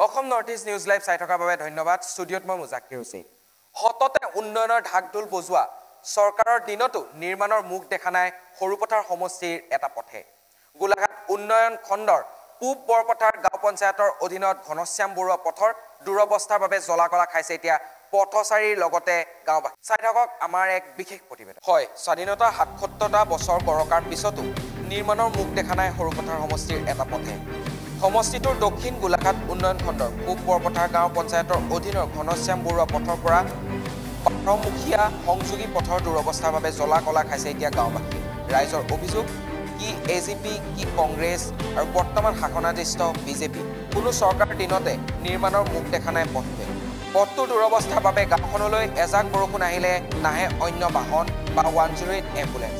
Assam north east news live চাই থকাৰ বাবে ধন্যবাদ। ষ্টুডিঅ'ত মই মুজাক্কিৰ হুছেইন। হততে উন্নয়নৰ ঢাকঢোল বজোৱা চৰকাৰৰ দিনতো নিৰ্মাণৰ মুখ দেখা নাই সৰুপথাৰ সমষ্টিৰ এটা পথে। গোলাঘাট উন্নয়ন খণ্ডৰ পূব বৰপথাৰ গাঁও পঞ্চায়তৰ অধীনত ঘনশ্যাম বৰুৱা পথৰ দুৰৱস্থাৰ বাবে জ্বলা-কলা খাইছে এতিয়া পথচাৰীৰ লগতে গাঁওবাসী। চাই থাকক আমাৰ এক বিশেষ প্ৰতিবেদন। হয়, স্বাধীনতাৰ ৭৭টা বছৰ গৰকাৰ পিছতো নিৰ্মাণৰ মুখ দেখা নাই সৰুপথাৰ সমষ্টিৰ এটা পথে। সমষ্টিটোৰ দক্ষিণ গোলাঘাট উন্নয়ন খণ্ডৰ পূব বৰপথাৰ গাঁও পঞ্চায়তৰ অধীনৰ ঘনশ্যাম বৰুৱা পথৰ পৰা বাৰমুখীয়া সংযোগী পথৰ দুৰৱস্থাৰ বাবে জ্বলা-কলা খাইছে এতিয়া গাঁওবাসী। ৰাইজৰ অভিযোগ, কি এজিপি, কি কংগ্ৰেছ আৰু বৰ্তমান শাসনাধিষ্ঠ বিজেপি কোনো চৰকাৰৰ দিনতে নিৰ্মাণৰ মুখ দেখা নাই পথটোৱে। পথটোৰ দুৰৱস্থাৰ বাবে গাঁওখনলৈ এজাক বৰষুণ আহিলে নাহে অন্য বাহন বা 108 এম্বুলেন্স।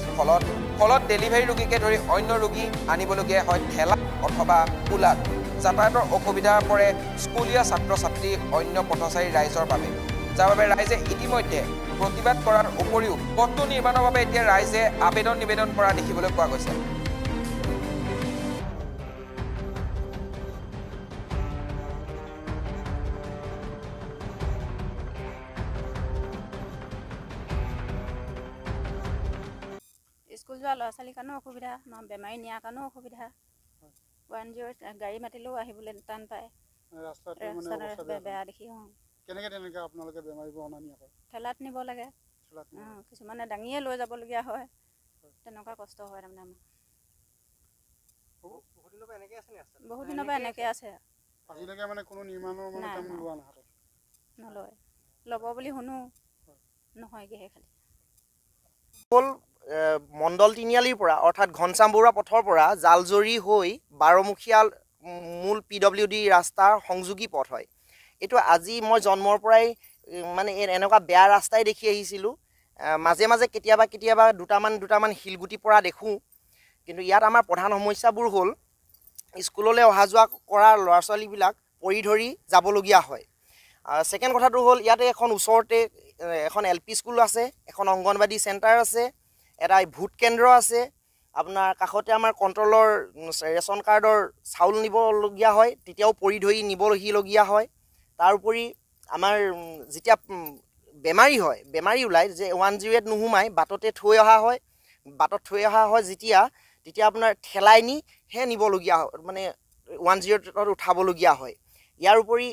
ফলত ডেলিভাৰী ৰোগীকে ধৰি অন্য ৰোগী আনিবলগীয়া হয় ঠেলা অথবা কোলাত। যাতায়াতৰ অসুবিধা পৰে স্কুলীয়া ছাত্ৰ-ছাত্ৰী অন্য পথচাৰী ৰাইজৰ বাবে, যাৰ বাবে ৰাইজে ইতিমধ্যে প্ৰতিবাদ কৰাৰ উপৰিও পথটো নিৰ্মাণৰ বাবে এতিয়া ৰাইজে নিবেদন কৰা দেখিবলৈ পোৱা গৈছে। স্কুল যোৱা ল'ৰা ছোৱালীৰ কাৰণেও অসুবিধা, বেমাৰী নিয়াৰ কাৰণেও অসুবিধা। 108 গাড়ী মাতিলেও আহিবলৈ টান পায়। ৰাস্তাটো বেয়া দেখি কেনেকৈ আপোনালোকে বেমাৰীবোৰ অনা নিয়া কৰে? ঠেলাত নিব লাগে, কিছুমানে দাঙিয়ে লৈ যাবলগীয়া হয়। তেনেকুৱা কষ্ট হয় তাৰমানে আমাৰ। বহুত দিনৰ পৰা এনেকৈ আছে। আজিলৈকে মানে কোনো নিৰ্মাণৰ মানে কাম লোৱা নহয়? নলয়, ল'ব বুলি শুনো, নহয়গৈহে খালি। মণ্ডল তিনিআলিৰ পৰা অৰ্থাৎ ঘনশ্যাম বৰুৱা পথৰ পৰা জালজৰি হৈ বাৰমুখীয়া মূল PWD ৰাস্তাৰ সংযোগী পথ হয়। এইটো আজি মই জন্মৰ পৰাই মানে এনেকুৱা বেয়া ৰাস্তাই দেখি আহিছিলোঁ। মাজে মাজে কেতিয়াবা দুটামান শিলগুটি পৰা দেখোঁ। কিন্তু ইয়াত আমাৰ প্ৰধান সমস্যাবোৰ হ'ল স্কুললৈ অহা যোৱা কৰা ল'ৰা ছোৱালীবিলাক পৰি ধৰি যাবলগীয়া হয়। ছেকেণ্ড কথাটো হ'ল ইয়াতে এখন ওচৰতে এখন LP স্কুল আছে, এখন অংগনবাদী চেণ্টাৰ আছে, এটা ভোট কেন্দ্ৰ আছে। আপোনাৰ কাষতে আমাৰ কণ্ট্ৰলৰ ৰেচন কাৰ্ডৰ চাউল নিবলগীয়া হয়, তেতিয়াও পৰি ধৰি নিবলগীয়া হয়। তাৰোপৰি আমাৰ যেতিয়া বেমাৰী ওলায় যে 108 নোসোমাই বাটতে থৈ অহা হয়। তেতিয়া আপোনাৰ ঠেলাই নিহে নিবলগীয়া হয়, মানে 108ত উঠাবলগীয়া হয়। ইয়াৰ উপৰি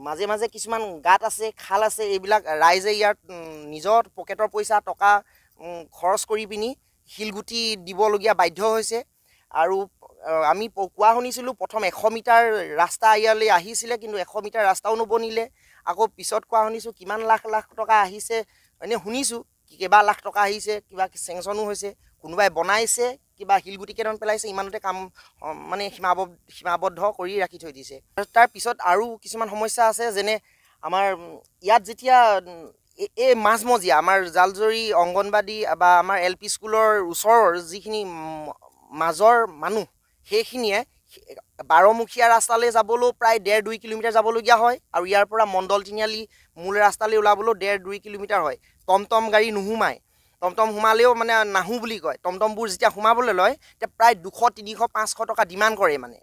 মাজে মাজে কিছুমান গাঁত আছে, খাল আছে, এইবিলাক ৰাইজে ইয়াত নিজৰ পকেটৰ পইচা টকা খৰচ কৰি পিনি শিলগুটি দিবলগীয়া বাধ্য হৈছে। আৰু আমি কোৱা শুনিছিলোঁ প্ৰথম 100 মিটাৰ ৰাস্তা ইয়ালৈ আহিছিলে, কিন্তু 100 মিটাৰ ৰাস্তাও নবনিলে। আকৌ পিছত কোৱা শুনিছোঁ কিমান লাখ টকা আহিছে, এনেই শুনিছোঁ কেইবা লাখ টকা আহিছে, কিবা চেংচনো হৈছে, কোনোবাই বনাইছে, কিবা শিলগুটি কেইটামান পেলাইছে, ইমানতে কাম মানে সীমাবদ্ধ কৰি ৰাখি থৈ দিছে। তাৰ পিছত আৰু কিছুমান সমস্যা আছে, যেনে আমাৰ ইয়াত যেতিয়া এই মাজমজিয়া আমাৰ জালজৰি অংগনবাদী বা আমাৰ LP স্কুলৰ ওচৰৰ যিখিনি মাজৰ মানুহ, সেইখিনিয়ে বাৰমুখীয়া ৰাস্তালৈ যাবলৈও প্ৰায় 1.5-2 কিলোমিটাৰ যাবলগীয়া হয়। আৰু ইয়াৰ পৰা মণ্ডল তিনিআলি মূল ৰাস্তালৈ ওলাবলৈও 1.5-2 কিলোমিটাৰ হয়। টমটম গাড়ী নোসোমায়, টমটম সোমালেও মানে নাহোঁ বুলি কয়। টমটমবোৰ যেতিয়া সোমাবলৈ লয় তেতিয়া প্ৰায় 200, 300, 500 টকা ডিমাণ্ড কৰে, মানে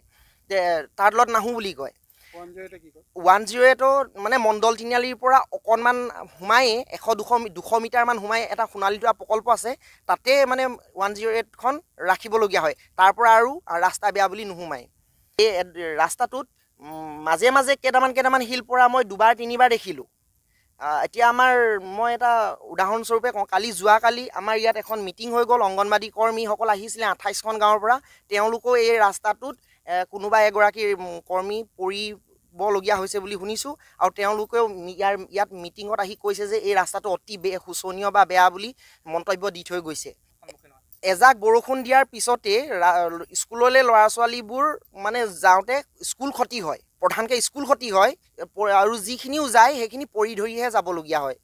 তাৰ তলত নাহোঁ বুলি কয়। 108 মানে মণ্ডল তিনিআলিৰ পৰা অকণমান সোমায়ে 100-200 মিটাৰমান সোমাই এটা সোণালীটোৱা প্ৰকল্প আছে, তাতে মানে 108খন ৰাখিবলগীয়া হয়। তাৰ পৰা আৰু ৰাস্তা বেয়া বুলি নোসোমায়। এই ৰাস্তাটোত মাজে মাজে কেইটামান শিল পৰা মই 2-3বাৰ দেখিলোঁ। এতিয়া মই এটা উদাহৰণস্বৰূপে কওঁ, যোৱাকালি আমাৰ ইয়াত এখন মিটিং হৈ গ'ল। অংগনবাদী কৰ্মীসকল আহিছিলে 28খন গাঁৱৰ পৰা। তেওঁলোকেও এই ৰাস্তাটোত কোনোবা এগৰাকী কৰ্মী পৰিবলগীয়া হৈছে বুলি শুনিছোঁ। আৰু তেওঁলোকেও ইয়াত মিটিঙত আহি কৈছে যে এই ৰাস্তাটো অতি শোচনীয় বা বেয়া বুলি মন্তব্য দি থৈ গৈছে। এজাক বৰষুণ দিয়াৰ পিছতে স্কুললৈ ল'ৰা ছোৱালীবোৰ মানে যাওঁতে স্কুল ক্ষতি হয়, প্ৰধানকৈ স্কুল ক্ষতি হয়। আৰু যিখিনিও যায় সেইখিনি পৰি ধৰিহে যাবলগীয়া হয়।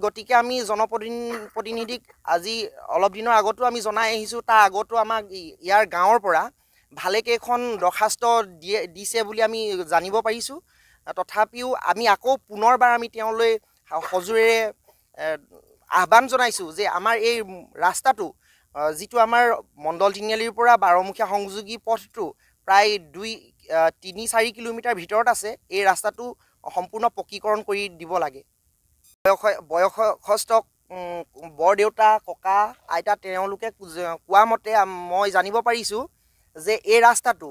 গতিকে আমি জনপ্ৰতিনিধিক আজি অলপ দিনৰ আগতো আমি জনাই আহিছোঁ। তাৰ আগতো আমাক ইয়াৰ গাঁৱৰ পৰা ভালেকেইখন দৰখাস্ত দিছে বুলি আমি জানিব পাৰিছোঁ। তথাপিও আমি আকৌ পুনৰবাৰ আমি তেওঁলৈ সজোৰেৰে আহ্বান জনাইছোঁ যে আমাৰ এই ৰাস্তাটো, যিটো আমাৰ মণ্ডল তিনিআলিৰ পৰা বাৰমুখীয়া সংযোগী পথটো প্ৰায় 3-4 কিলোমিটাৰ ভিতৰত আছে এই ৰাস্তাটো সম্পূৰ্ণ পকীকৰণ কৰি দিব লাগে বয়সস্থ বৰদেউতা ককা আইতা তেওঁলোকে কোৱা মতে মই জানিব পাৰিছোঁ যে এই ৰাস্তাটো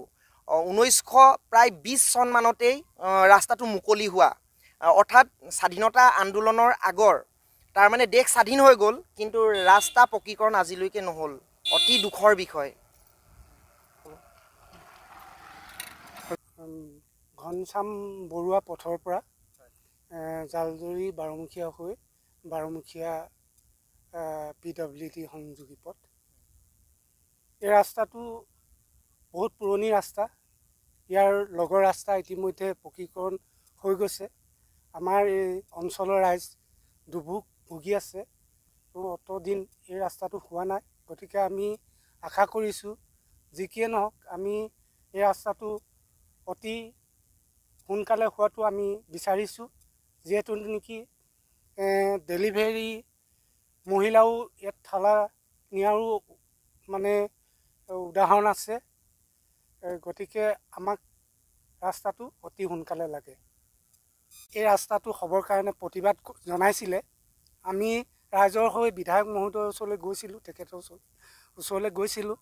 1920 চন মানতেই ৰাস্তাটো মুকলি হোৱা অৰ্থাৎ স্বাধীনতা আন্দোলনৰ আগৰ তাৰ মানে দেশ স্বাধীন হৈ গ'ল কিন্তু ৰাস্তা পকীকৰণ আজিলৈকে নহ'ল অতি দুখৰ বিষয় ঘনশ্যাম বৰুৱা পথৰ পৰা জালজুৰি 12মুখীয়া হৈ 12মুখীয়া PWD সংযোগী পথ এই ৰাস্তাটো বহুত পুৰণি ৰাস্তা ইয়াৰ লগৰ ৰাস্তা ইতিমধ্যে পকীকৰণ হৈ গৈছে আমাৰ এই অঞ্চলৰ ৰাইজ দুভোগ ভুগি আছে অতদিন এই ৰাস্তাটো হোৱা নাই গতিকে আমি আশা কৰিছোঁ যিকিয়ে নহওক আমি এই ৰাস্তাটো অতি সোনকালে হোৱাটো আমি বিচাৰিছোঁ যিহেতু নেকি ডেলিভাৰী মহিলাও ইয়াত ঠালা নিয়াৰো মানে উদাহৰণ আছে গতিকে আমাক ৰাস্তাটো অতি সোনকালে লাগে এই ৰাস্তাটো হ'বৰ কাৰণে প্ৰতিবাদ জনাইছিলে আমি ৰাইজৰ হৈ বিধায়ক মহোদয়ৰ ওচৰলৈ গৈছিলোঁ তেখেতৰ ওচৰলৈ গৈছিলোঁ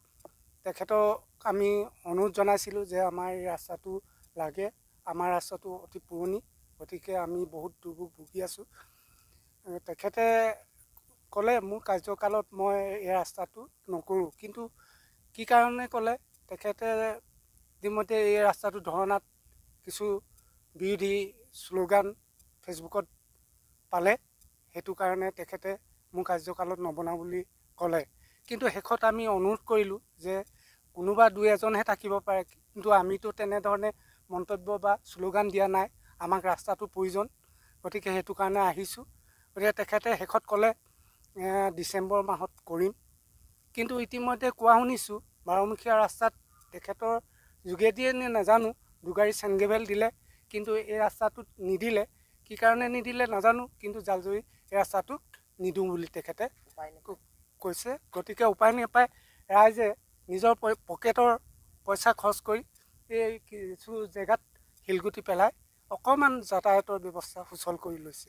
তেখেতক আমি অনুৰোধ জনাইছিলোঁ যে আমাৰ এই ৰাস্তাটো লাগে আমাৰ ৰাস্তাটো অতি পুৰণি গতিকে আমি বহুত দুৰ্ভোগ ভুগি আছোঁ তেখেতে ক'লে মোৰ কাৰ্যকালত মই এই ৰাস্তাটো নকৰোঁ কিন্তু কি কাৰণে ক'লে তেখেতে ইতিমধ্যে এই ৰাস্তাটো ধৰণাত কিছু বিৰোধী শ্লোগান ফেচবুকত পালে সেইটো কাৰণে তেখেতে মোৰ কাৰ্যকালত নবনাওঁ বুলি ক'লে কিন্তু শেষত আমি অনুৰোধ কৰিলোঁ যে কোনোবা দুই এজনহে থাকিব পাৰে কিন্তু আমিতো তেনেধৰণে মন্তব্য বা শ্লোগান দিয়া নাই আমাক ৰাস্তাটো প্ৰয়োজন গতিকে সেইটো কাৰণে আহিছোঁ গতিকে তেখেতে শেষত ক'লে ডিচেম্বৰ মাহত কৰিম কিন্তু ইতিমধ্যে কোৱা শুনিছোঁ 12মুখীয়া ৰাস্তাত তেখেতৰ যোগেদিয়ে নে নাজানো দুগাড়ী চেনগেভেল দিলে কিন্তু এই ৰাস্তাটোত নিদিলে কি কাৰণে নিদিলে নাজানো কিন্তু জালজুৰি এই ৰাস্তাটো নিদিওঁ বুলি তেখেতে কৈছে গতিকে উপায় নাপায় ৰাইজে নিজৰ পকেটৰ পইচা খৰচ কৰি এই কিছু জেগাত শিলগুটি পেলাই অকণমান যাতায়াতৰ ব্যৱস্থা সুচল কৰি লৈছে